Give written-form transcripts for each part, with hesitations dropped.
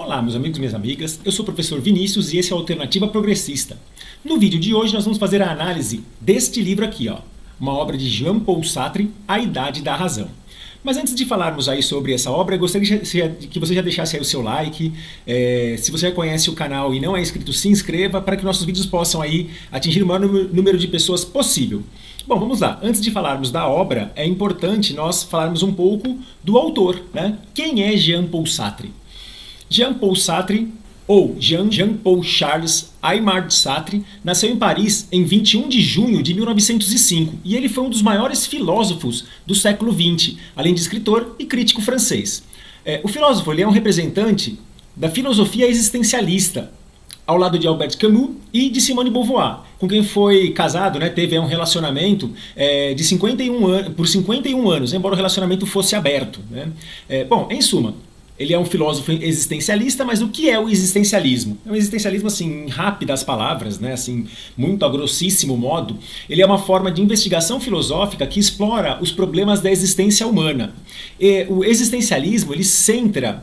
Olá, meus amigos e minhas amigas, eu sou o professor Vinícius e esse é o Alternativa Progressista. No vídeo de hoje nós vamos fazer a análise deste livro aqui, uma obra de Jean-Paul Sartre, A Idade da Razão. Mas antes de falarmos aí sobre essa obra, eu gostaria que você já deixasse aí o seu like. Se você já conhece o canal e não é inscrito, se inscreva para que nossos vídeos possam aí atingir o maior número de pessoas possível. Bom, vamos lá. Antes de falarmos da obra, é importante nós falarmos um pouco do autor, né? Quem é Jean-Paul Sartre? Jean-Paul Sartre, ou Jean-Paul Charles Aymard Sartre, nasceu em Paris em 21 de junho de 1905 e ele foi um dos maiores filósofos do século XX, além de escritor e crítico francês. O filósofo ele é um representante da filosofia existencialista, ao lado de Albert Camus e de Simone de Beauvoir, com quem foi casado, né, teve um relacionamento por 51 anos, embora o relacionamento fosse aberto. Né? Bom, em suma, ele é um filósofo existencialista, mas o que é o existencialismo? É um existencialismo, assim, em rápidas palavras, né, assim, muito a grossíssimo modo. Ele é uma forma de investigação filosófica que explora os problemas da existência humana. O existencialismo, ele centra-se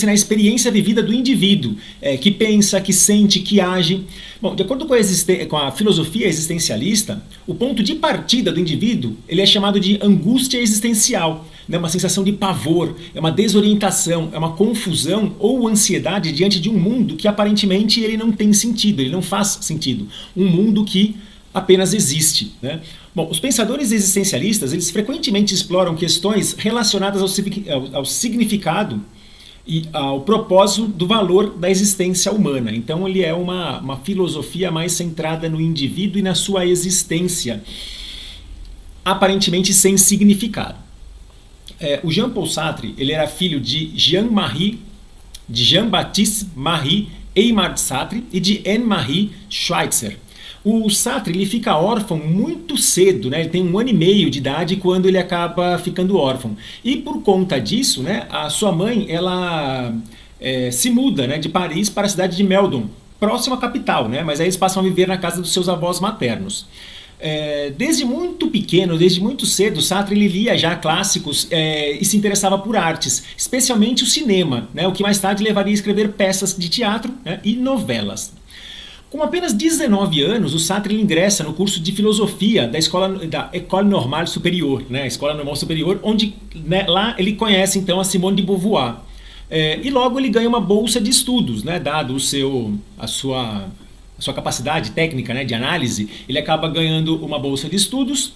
na experiência vivida do indivíduo, que pensa, que sente, que age. Bom, de acordo com a filosofia existencialista, o ponto de partida do indivíduo ele é chamado de angústia existencial, né? Uma sensação de pavor, é uma desorientação, é uma confusão ou ansiedade diante de um mundo que aparentemente ele não tem sentido, ele não faz sentido. Um mundo que apenas existe. Né? Bom, os pensadores existencialistas eles frequentemente exploram questões relacionadas ao significado e ao propósito do valor da existência humana. Então ele é uma filosofia mais centrada no indivíduo e na sua existência, aparentemente sem significado. O Jean-Paul Sartre ele era filho de Jean-Baptiste Marie Aymard Sartre e de Anne-Marie Schweitzer. O Sartre ele fica órfão muito cedo, né? Ele tem 1 ano e meio de idade quando ele acaba ficando órfão. E por conta disso, né, a sua mãe ela se muda, né, de Paris para a cidade de Meudon, próxima à capital, né? Mas aí eles passam a viver na casa dos seus avós maternos. Desde muito pequeno, desde muito cedo, Sartre ele lia já clássicos e se interessava por artes, especialmente o cinema, né? O que mais tarde levaria a escrever peças de teatro, né, e novelas. Com apenas 19 anos, o Sartre ingressa no curso de filosofia da École Normale Supérieure, né, a Escola Normal Superior, onde, né, lá ele conhece então a Simone de Beauvoir. E logo ele ganha uma bolsa de estudos, né, dado a sua capacidade técnica, né, de análise, ele acaba ganhando uma bolsa de estudos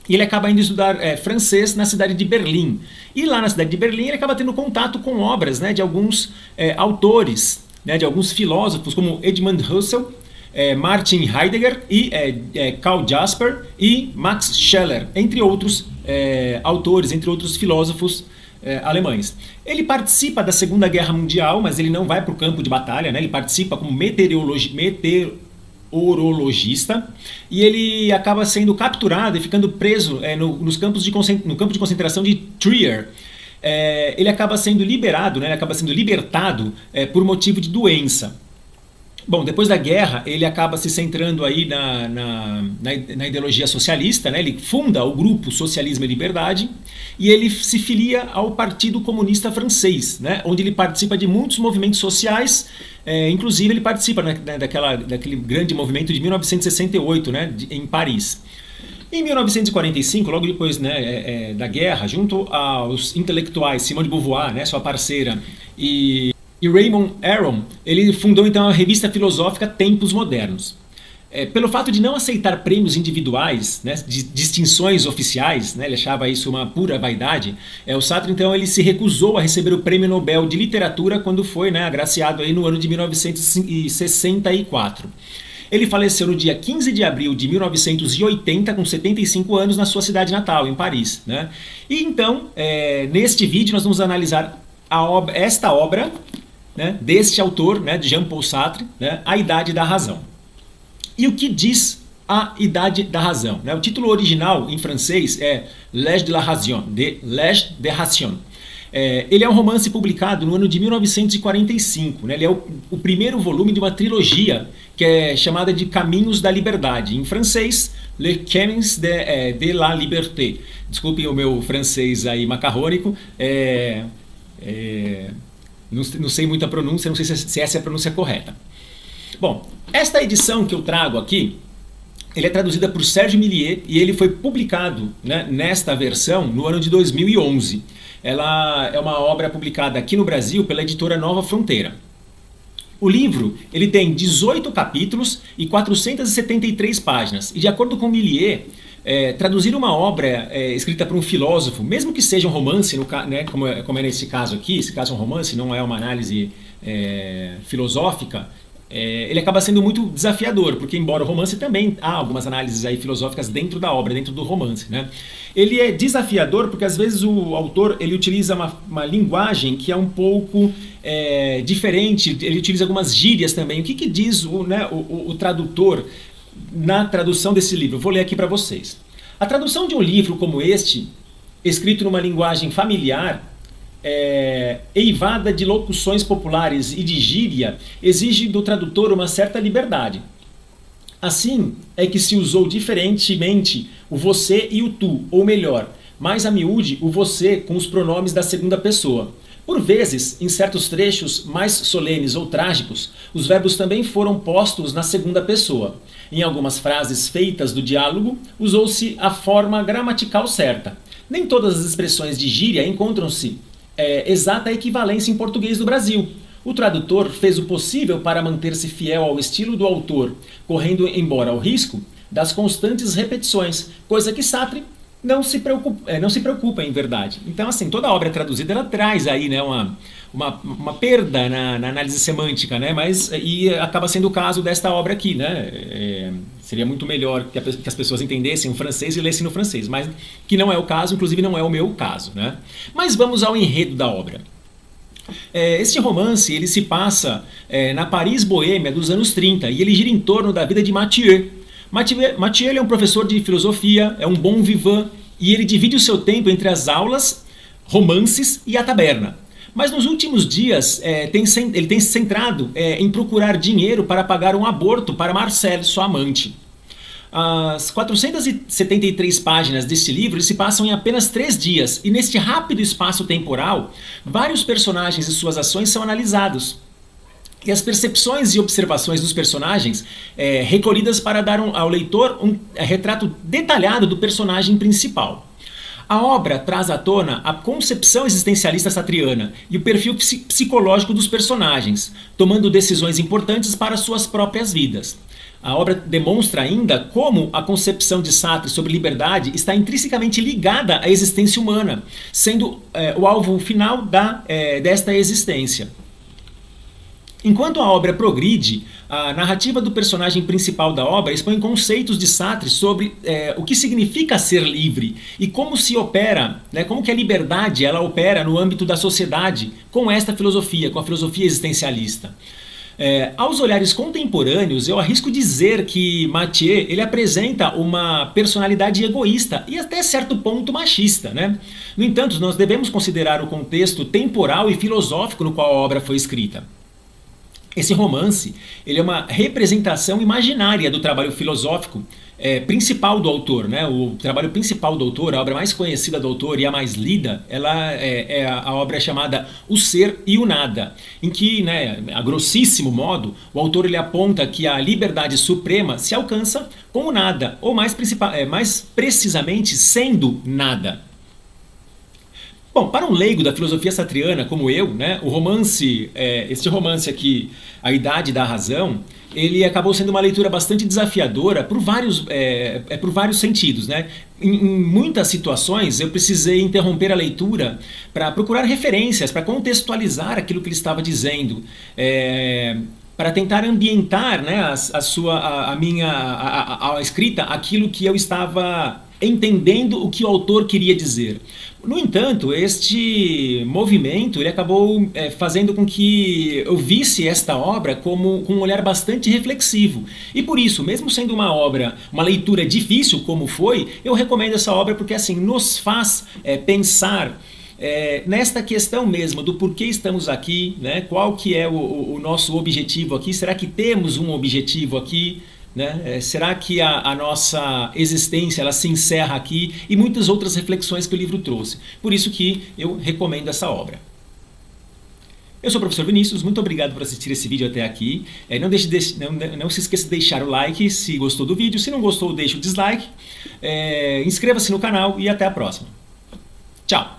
e ele acaba indo estudar francês na cidade de Berlim. E lá na cidade de Berlim ele acaba tendo contato com obras, né, de alguns autores, né, de alguns filósofos como Edmund Husserl, Martin Heidegger e Karl Jasper e Max Scheler, entre outros autores, entre outros filósofos alemães. Ele participa da Segunda Guerra Mundial, mas ele não vai para o campo de batalha, né? Ele participa como meteorologista e ele acaba sendo capturado e ficando preso no campo de concentração de Trier. Ele acaba sendo liberado, né? Ele acaba sendo libertado por motivo de doença. Bom, depois da guerra, ele acaba se centrando aí na ideologia socialista, né? Ele funda o grupo Socialismo e Liberdade e ele se filia ao Partido Comunista Francês, né? Onde ele participa de muitos movimentos sociais, inclusive ele participa, né, daquele grande movimento de 1968, né, em Paris. Em 1945, logo depois, né, da guerra, junto aos intelectuais Simone de Beauvoir, né, sua parceira, e Raymond Aron, ele fundou então a revista filosófica Tempos Modernos. Pelo fato de não aceitar prêmios individuais, né, de distinções oficiais, né, ele achava isso uma pura vaidade, o Sartre então ele se recusou a receber o Prêmio Nobel de Literatura quando foi, né, agraciado aí no ano de 1964. Ele faleceu no dia 15 de abril de 1980, com 75 anos, na sua cidade natal, em Paris. Né? E então, neste vídeo, nós vamos analisar esta obra, né, deste autor, né, de Jean-Paul Sartre, né, A Idade da Razão. E o que diz A Idade da Razão? Né? O título original, em francês, é L'Âge de la Raison, de L'Âge de Raison. Ele é um romance publicado no ano de 1945. Né? Ele é o primeiro volume de uma trilogia que é chamada de Caminhos da Liberdade. Em francês, Les Chemins de la Liberté. Desculpem o meu francês aí macarrônico. Não sei muito a pronúncia, não sei se essa é a pronúncia correta. Bom, esta edição que eu trago aqui, ele é traduzida por Sérgio Millier e ele foi publicado, né, nesta versão no ano de 2011. Ela é uma obra publicada aqui no Brasil pela editora Nova Fronteira. O livro ele tem 18 capítulos e 473 páginas. E de acordo com Millier, traduzir uma obra escrita por um filósofo, mesmo que seja um romance, né, como é nesse caso aqui, esse caso é um romance, não é uma análise filosófica, ele acaba sendo muito desafiador, porque embora o romance também há algumas análises aí filosóficas dentro da obra, dentro do romance, né? Ele é desafiador porque às vezes o autor ele utiliza uma linguagem que é um pouco diferente, ele utiliza algumas gírias também. O que diz o tradutor na tradução desse livro? Eu vou ler aqui para vocês. A tradução de um livro como este, escrito numa linguagem familiar, eivada de locuções populares e de gíria, exige do tradutor uma certa liberdade. Assim é que se usou diferentemente o você e o tu, ou melhor, mais a miúde o você com os pronomes da segunda pessoa. Por vezes, em certos trechos mais solenes ou trágicos, os verbos também foram postos na segunda pessoa. Em algumas frases feitas do diálogo, usou-se a forma gramatical certa. Nem todas as expressões de gíria encontram-se exata equivalência em português do Brasil. O tradutor fez o possível para manter-se fiel ao estilo do autor, correndo embora o risco das constantes repetições, coisa que Sartre não se preocupa em verdade. Então, assim, toda a obra traduzida ela traz aí, né, uma perda na análise semântica, né, e acaba sendo o caso desta obra aqui, né. Seria muito melhor que as pessoas entendessem o francês e lessem no francês, mas que não é o caso, inclusive não é o meu caso, né. Mas vamos ao enredo da obra. Este romance ele se passa na Paris boêmia dos anos 30 e ele gira em torno da vida de Mathieu. Mathieu ele é um professor de filosofia, é um bon vivant e ele divide o seu tempo entre as aulas, romances e a taberna. Mas nos últimos dias ele tem se centrado em procurar dinheiro para pagar um aborto para Marcelle, sua amante. As 473 páginas deste livro se passam em apenas 3 dias e neste rápido espaço temporal, vários personagens e suas ações são analisados. E as percepções e observações dos personagens recolhidas para dar ao leitor um retrato detalhado do personagem principal. A obra traz à tona a concepção existencialista satriana e o perfil psicológico dos personagens, tomando decisões importantes para suas próprias vidas. A obra demonstra ainda como a concepção de Sartre sobre liberdade está intrinsecamente ligada à existência humana, sendo o alvo final desta existência. Enquanto a obra progride, a narrativa do personagem principal da obra expõe conceitos de Sartre sobre o que significa ser livre e como se opera, né, como que a liberdade ela opera no âmbito da sociedade com esta filosofia, com a filosofia existencialista. Aos olhares contemporâneos, eu arrisco dizer que Mathieu ele apresenta uma personalidade egoísta e até certo ponto machista, né? No entanto, nós devemos considerar o contexto temporal e filosófico no qual a obra foi escrita. Esse romance ele é uma representação imaginária do trabalho filosófico principal do autor, né? O trabalho principal do autor, a obra mais conhecida do autor e a mais lida, ela é a obra chamada O Ser e o Nada, em que, né, a grossíssimo modo, o autor ele aponta que a liberdade suprema se alcança com o nada, ou mais precisamente sendo nada. Bom, para um leigo da filosofia sartriana como eu, né, este romance aqui, A Idade da Razão, ele acabou sendo uma leitura bastante desafiadora por vários sentidos, né? Em muitas situações eu precisei interromper a leitura para procurar referências, para contextualizar aquilo que ele estava dizendo, para tentar ambientar, né, a escrita aquilo que eu estava entendendo o que o autor queria dizer. No entanto, este movimento ele acabou fazendo com que eu visse esta obra com um olhar bastante reflexivo. E por isso, mesmo sendo uma leitura difícil como foi, eu recomendo essa obra porque assim nos faz pensar nesta questão mesmo do porquê estamos aqui, né? Qual que é o nosso objetivo aqui, será que temos um objetivo aqui? Né? Será que a nossa existência ela se encerra aqui? E muitas outras reflexões que o livro trouxe. Por isso que eu recomendo essa obra. Eu sou o professor Vinícius, muito obrigado por assistir esse vídeo até aqui. Não se esqueça de deixar o like se gostou do vídeo, se não gostou, deixe o dislike. Inscreva-se no canal e até a próxima. Tchau!